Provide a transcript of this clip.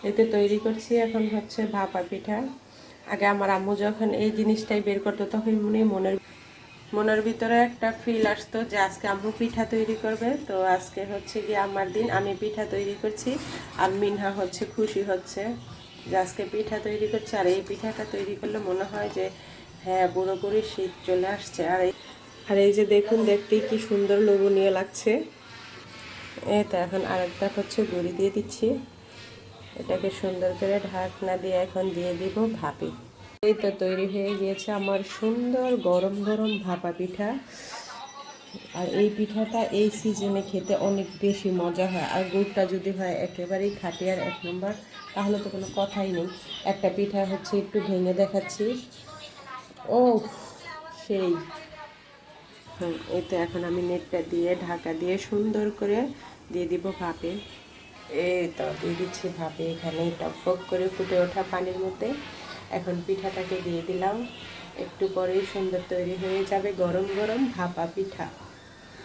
এতে তৈরি করছি এখন হচ্ছে ভাপা পিঠা। আগে আমার আম্মু যখন এই জিনিসটাই বের করতো তখন মনের ভিতরে একটা ফিল আসতো যে আজকে আম্মু পিঠা তৈরি করবে। তো আজকে হচ্ছে গিয়ে আমার দিন, আমি পিঠা তৈরি করছি আর মিনহা হচ্ছে খুশি হচ্ছে যে আজকে পিঠা তৈরি করছে। আর এই পিঠাটা তৈরি করলে মনে হয় যে হ্যাঁ পুরোপুরি শীত চলে আসছে। আর এই যে দেখুন, দেখতে কি সুন্দর লোভনীয় লাগছে। এই তো এখন আরেকটা হচ্ছে গুঁড়ি দিয়ে দিচ্ছি। এটাকে সুন্দর করে ঢাকনা দিয়ে এখন দিয়ে দিব ভাপে। এই তো তৈরি হয়ে গিয়েছে আমার সুন্দর গরম গরম ভাপা পিঠা। আর এই পিঠাটা এই সিজনে খেতে অনেক বেশি মজা হয়। আর গুড়টা যদি হয় একেবারেই খাঁটি আর এক নম্বর, তাহলে তো কোনো কথাই নেই। একটা পিঠা হচ্ছে একটু ভেঙে দেখাচ্ছি। ও সেই এই তো এখন আমি নেটটা দিয়ে ঢাকা দিয়ে সুন্দর করে দিয়ে দিব ভাপে। এই তো দিয়ে দিচ্ছি ভাপে, এখানে টকবক করে ফুটে ওঠা পানির মধ্যে এখন পিঠাটাকে দিয়ে দিলাম। একটু পরেই সুন্দর তৈরি হয়ে যাবে গরম গরম ভাপা পিঠা।